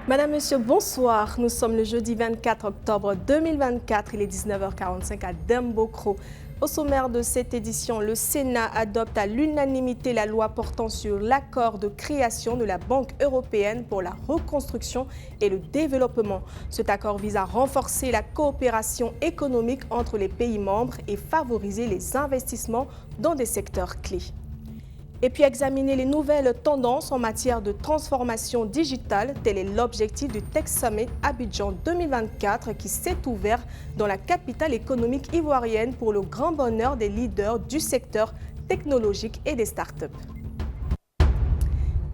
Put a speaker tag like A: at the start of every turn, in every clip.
A: Madame, Monsieur, bonsoir. Nous sommes le jeudi 24 octobre 2024. Il est 19h45 à Dembocro. Au sommaire de cette édition, le Sénat adopte à l'unanimité la loi portant sur l'accord de création de la Banque européenne pour la reconstruction et le développement. Cet accord vise à renforcer la coopération économique entre les pays membres et favoriser les investissements dans des secteurs clés. Et puis examiner les nouvelles tendances en matière de transformation digitale. Tel est l'objectif du Tech Summit Abidjan 2024 qui s'est ouvert dans la capitale économique ivoirienne pour le grand bonheur des leaders du secteur technologique et des startups.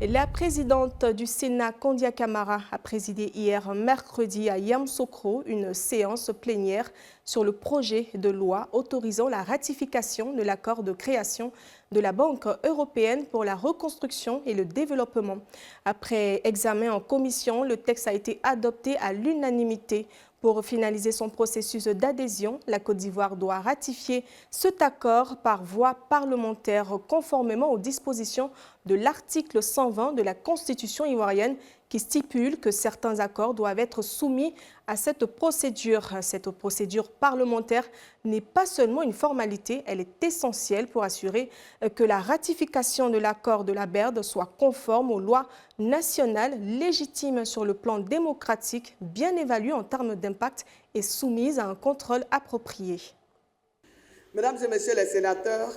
A: La présidente du Sénat, Kondia Camara, a présidé hier mercredi à Yamoussoukro une séance plénière sur le projet de loi autorisant la ratification de l'accord de création de la Banque européenne pour la reconstruction et le développement. Après examen en commission, le texte a été adopté à l'unanimité. Pour finaliser son processus d'adhésion, la Côte d'Ivoire doit ratifier cet accord par voie parlementaire conformément aux dispositions de l'article 120 de la Constitution ivoirienne qui stipule que certains accords doivent être soumis à cette procédure. Cette procédure parlementaire n'est pas seulement une formalité, elle est essentielle pour assurer que la ratification de l'accord de la BERD soit conforme aux lois nationales, légitimes sur le plan démocratique, bien évaluée en termes d'impact et soumise à un contrôle approprié.
B: Mesdames et messieurs les sénateurs,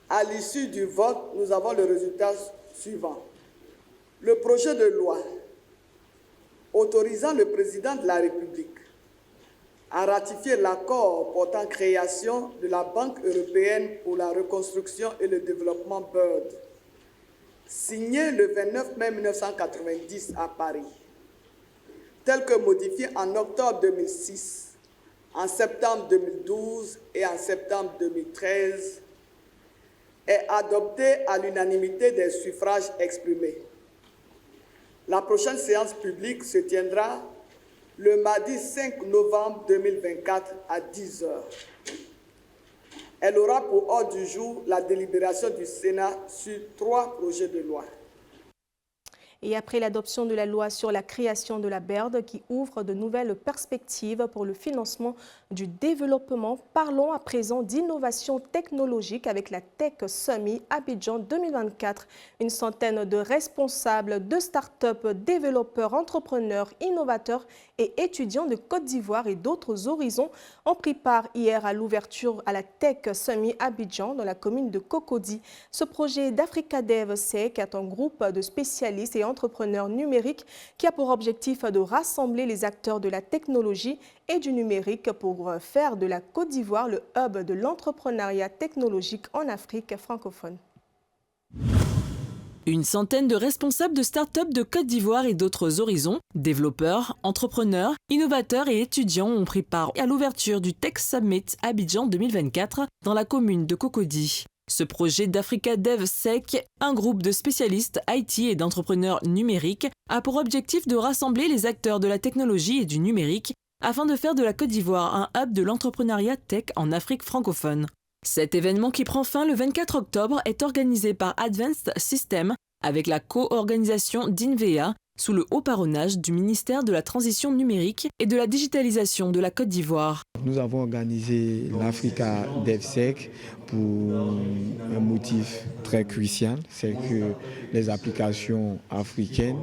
B: à l'issue du vote, nous avons le résultat suivant. Le projet de loi autorisant le président de la République à ratifier l'accord portant création de la Banque européenne pour la reconstruction et le développement BERD, signé le 29 mai 1990 à Paris, tel que modifié en octobre 2006, en septembre 2012 et en septembre 2013, est adopté à l'unanimité des suffrages exprimés. La prochaine séance publique se tiendra le mardi 5 novembre 2024 à 10 h. Elle aura pour ordre du jour la délibération du Sénat sur 3 projets de loi.
A: Et après l'adoption de la loi sur la création de la BERD qui ouvre de nouvelles perspectives pour le financement du développement, parlons à présent d'innovation technologique avec la Tech Summit Abidjan 2024. Une centaine de responsables de start-up, développeurs, entrepreneurs, innovateurs et étudiants de Côte d'Ivoire et d'autres horizons ont pris part hier à l'ouverture à la Tech Summit Abidjan dans la commune de Cocody. Ce projet d'Africa DevSec est un groupe de spécialistes et entrepreneurs numériques qui a pour objectif de rassembler les acteurs de la technologie et du numérique pour faire de la Côte d'Ivoire le hub de l'entrepreneuriat technologique en Afrique francophone.
C: Une centaine de responsables de start-up de Côte d'Ivoire et d'autres horizons, développeurs, entrepreneurs, innovateurs et étudiants ont pris part à l'ouverture du Tech Summit Abidjan 2024 dans la commune de Cocody. Ce projet d'Africa DevSec, un groupe de spécialistes IT et d'entrepreneurs numériques, a pour objectif de rassembler les acteurs de la technologie et du numérique afin de faire de la Côte d'Ivoire un hub de l'entrepreneuriat tech en Afrique francophone. Cet événement qui prend fin le 24 octobre est organisé par Advanced Systems avec la co-organisation d'INVEA sous le haut patronage du ministère de la Transition numérique et de la digitalisation de la Côte d'Ivoire.
D: Nous avons organisé l'Africa DevSec pour un motif très crucial, c'est que les applications africaines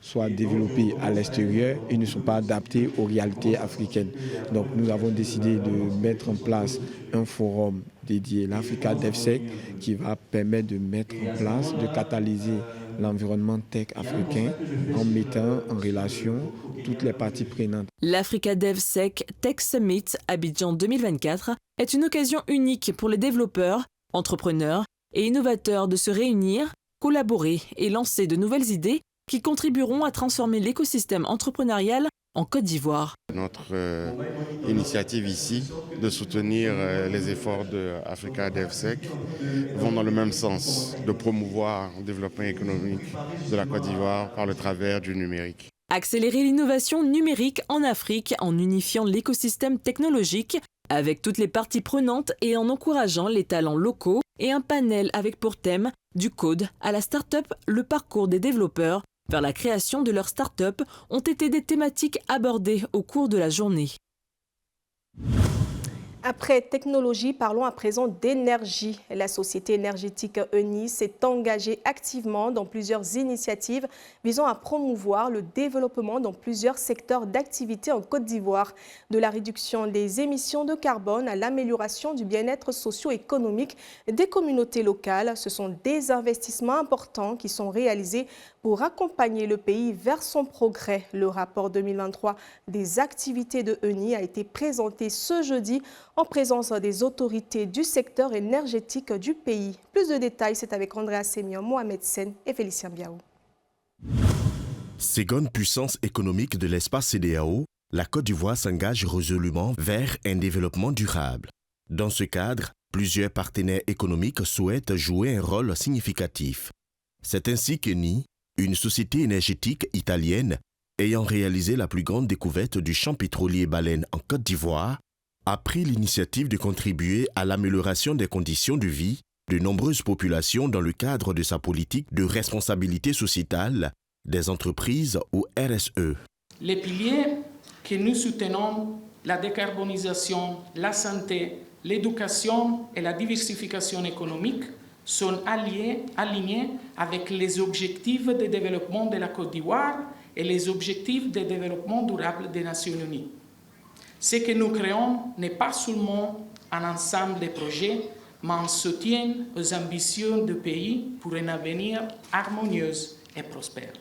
D: soient développées à l'extérieur et ne sont pas adaptées aux réalités africaines. Donc nous avons décidé de mettre en place un forum dédié, l'Africa DevSec, qui va permettre de mettre en place, de catalyser l'environnement tech africain en mettant en relation toutes les parties prenantes.
C: L'Africa DevSec Tech Summit Abidjan 2024 est une occasion unique pour les développeurs, entrepreneurs et innovateurs de se réunir, collaborer et lancer de nouvelles idées qui contribueront à transformer l'écosystème entrepreneurial en Côte d'Ivoire.
E: Notre initiative ici de soutenir les efforts de Africa DevSec vont dans le même sens, de promouvoir le développement économique de la Côte d'Ivoire par le travers du numérique.
C: Accélérer l'innovation numérique en Afrique en unifiant l'écosystème technologique avec toutes les parties prenantes et en encourageant les talents locaux et un panel avec pour thème du code à la start-up, le parcours des développeurs vers la création de leur start-up ont été des thématiques abordées au cours de la journée.
A: Après technologie, parlons à présent d'énergie. La société énergétique Eni s'est engagée activement dans plusieurs initiatives visant à promouvoir le développement dans plusieurs secteurs d'activité en Côte d'Ivoire, de la réduction des émissions de carbone à l'amélioration du bien-être socio-économique des communautés locales. Ce sont des investissements importants qui sont réalisés pour accompagner le pays vers son progrès. Le rapport 2023 des activités de Eni a été présenté ce jeudi en présence des autorités du secteur énergétique du pays. Plus de détails, c'est avec Andrea Sémian, Mohamed Sen et Félicien Biaou.
F: Seconde puissance économique de l'espace CEDEAO, la Côte d'Ivoire s'engage résolument vers un développement durable. Dans ce cadre, plusieurs partenaires économiques souhaitent jouer un rôle significatif. C'est ainsi qu'Eni, une société énergétique italienne ayant réalisé la plus grande découverte du champ pétrolier baleine en Côte d'Ivoire, a pris l'initiative de contribuer à l'amélioration des conditions de vie de nombreuses populations dans le cadre de sa politique de responsabilité sociétale des entreprises ou RSE.
G: Les piliers que nous soutenons, la décarbonisation, la santé, l'éducation et la diversification économique, sont alignés avec les objectifs de développement de la Côte d'Ivoire et les objectifs de développement durable des Nations Unies. Ce que nous créons n'est pas seulement un ensemble de projets, mais un soutien aux ambitions du pays pour un avenir harmonieux et prospère.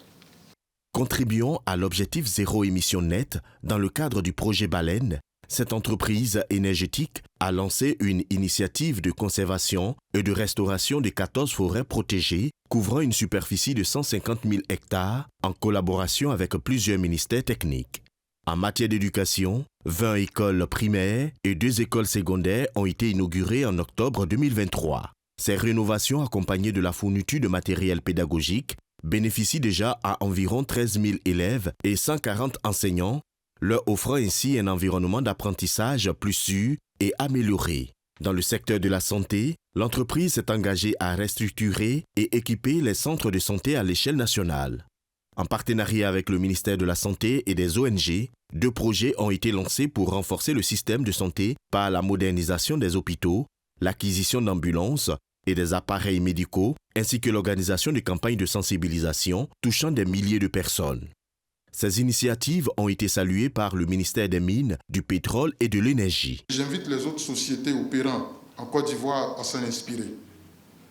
F: Contribuant à l'objectif zéro émission nette dans le cadre du projet Baleine, cette entreprise énergétique a lancé une initiative de conservation et de restauration de 14 forêts protégées couvrant une superficie de 150 000 hectares en collaboration avec plusieurs ministères techniques. En matière d'éducation, 20 écoles primaires et 2 écoles secondaires ont été inaugurées en octobre 2023. Ces rénovations, accompagnées de la fourniture de matériel pédagogique, bénéficient déjà à environ 13 000 élèves et 140 enseignants, leur offrant ainsi un environnement d'apprentissage plus sûr et amélioré. Dans le secteur de la santé, l'entreprise s'est engagée à restructurer et équiper les centres de santé à l'échelle nationale. En partenariat avec le ministère de la Santé et des ONG, 2 projets ont été lancés pour renforcer le système de santé par la modernisation des hôpitaux, l'acquisition d'ambulances et des appareils médicaux, ainsi que l'organisation de campagnes de sensibilisation touchant des milliers de personnes. Ces initiatives ont été saluées par le ministère des Mines, du Pétrole et de l'Énergie.
H: J'invite les autres sociétés opérant en Côte d'Ivoire à s'en inspirer,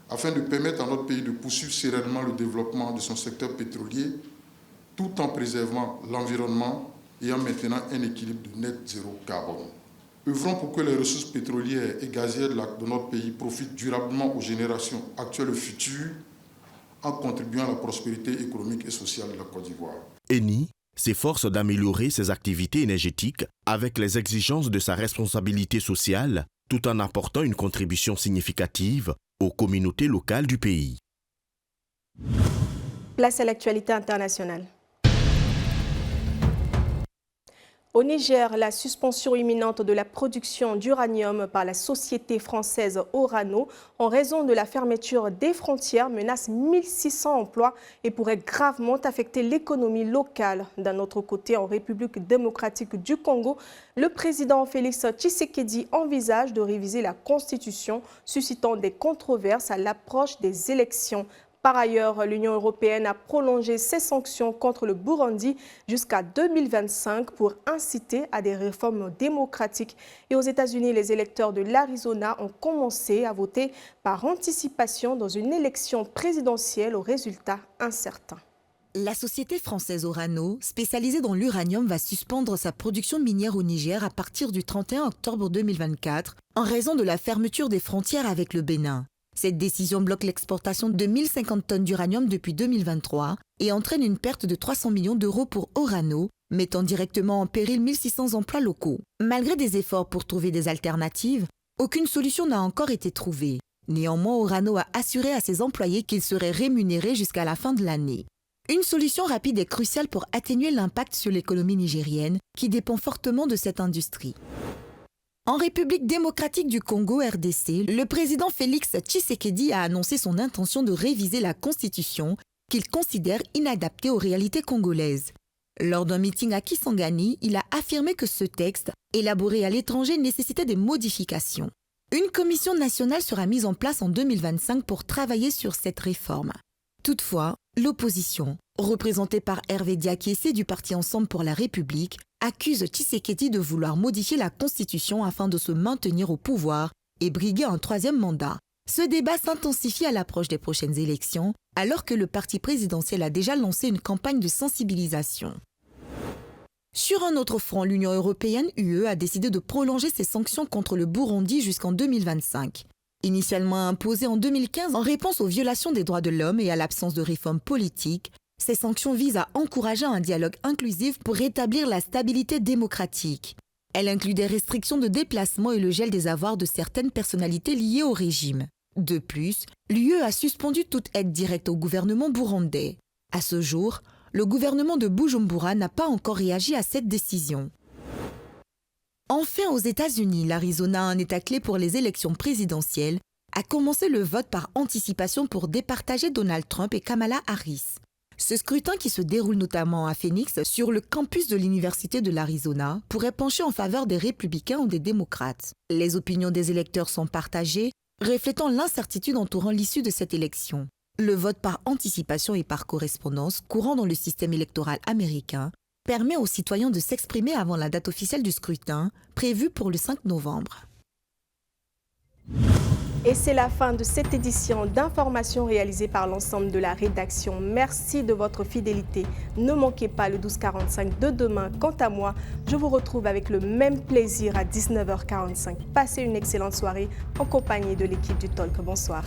H: afin de permettre à notre pays de poursuivre sereinement le développement de son secteur pétrolier, tout en préservant l'environnement et en maintenant un équilibre de net zéro carbone. Œuvrons pour que les ressources pétrolières et gazières de notre pays profitent durablement aux générations actuelles et futures, en contribuant à la prospérité économique et sociale de la Côte d'Ivoire.
F: Eni s'efforce d'améliorer ses activités énergétiques avec les exigences de sa responsabilité sociale, tout en apportant une contribution significative aux communautés locales du pays.
A: Place à l'actualité internationale. Au Niger, la suspension imminente de la production d'uranium par la société française Orano en raison de la fermeture des frontières menace 1600 emplois et pourrait gravement affecter l'économie locale. D'un autre côté, en République démocratique du Congo, le président Félix Tshisekedi envisage de réviser la Constitution, suscitant des controverses à l'approche des élections. Par ailleurs, l'Union européenne a prolongé ses sanctions contre le Burundi jusqu'à 2025 pour inciter à des réformes démocratiques. Et aux États-Unis, les électeurs de l'Arizona ont commencé à voter par anticipation dans une élection présidentielle aux résultats incertains.
I: La société française Orano, spécialisée dans l'uranium, va suspendre sa production minière au Niger à partir du 31 octobre 2024 en raison de la fermeture des frontières avec le Bénin. Cette décision bloque l'exportation de 1050 tonnes d'uranium depuis 2023 et entraîne une perte de 300 millions d'euros pour Orano, mettant directement en péril 1600 emplois locaux. Malgré des efforts pour trouver des alternatives, aucune solution n'a encore été trouvée. Néanmoins, Orano a assuré à ses employés qu'ils seraient rémunérés jusqu'à la fin de l'année. Une solution rapide est cruciale pour atténuer l'impact sur l'économie nigérienne, qui dépend fortement de cette industrie. En République démocratique du Congo, RDC, le président Félix Tshisekedi a annoncé son intention de réviser la Constitution qu'il considère inadapté aux réalités congolaises. Lors d'un meeting à Kisangani, il a affirmé que ce texte, élaboré à l'étranger, nécessitait des modifications. Une commission nationale sera mise en place en 2025 pour travailler sur cette réforme. Toutefois, l'opposition, représentée par Hervé Diakiese du parti Ensemble pour la République, accuse Tshisekedi de vouloir modifier la Constitution afin de se maintenir au pouvoir et briguer un troisième mandat. Ce débat s'intensifie à l'approche des prochaines élections, alors que le parti présidentiel a déjà lancé une campagne de sensibilisation. Sur un autre front, l'Union européenne, UE, a décidé de prolonger ses sanctions contre le Burundi jusqu'en 2025. Initialement imposées en 2015 en réponse aux violations des droits de l'homme et à l'absence de réformes politiques, ces sanctions visent à encourager un dialogue inclusif pour rétablir la stabilité démocratique. Elles incluent des restrictions de déplacement et le gel des avoirs de certaines personnalités liées au régime. De plus, l'UE a suspendu toute aide directe au gouvernement burundais. À ce jour, le gouvernement de Bujumbura n'a pas encore réagi à cette décision. Enfin, aux États-Unis, l'Arizona, un État clé pour les élections présidentielles, a commencé le vote par anticipation pour départager Donald Trump et Kamala Harris. Ce scrutin, qui se déroule notamment à Phoenix, sur le campus de l'Université de l'Arizona, pourrait pencher en faveur des républicains ou des démocrates. Les opinions des électeurs sont partagées, reflétant l'incertitude entourant l'issue de cette élection. Le vote par anticipation et par correspondance, courant dans le système électoral américain, permet aux citoyens de s'exprimer avant la date officielle du scrutin, prévue pour le 5 novembre.
A: Et c'est la fin de cette édition d'informations réalisée par l'ensemble de la rédaction. Merci de votre fidélité. Ne manquez pas le 12h45 de demain. Quant à moi, je vous retrouve avec le même plaisir à 19h45. Passez une excellente soirée en compagnie de l'équipe du Talk. Bonsoir.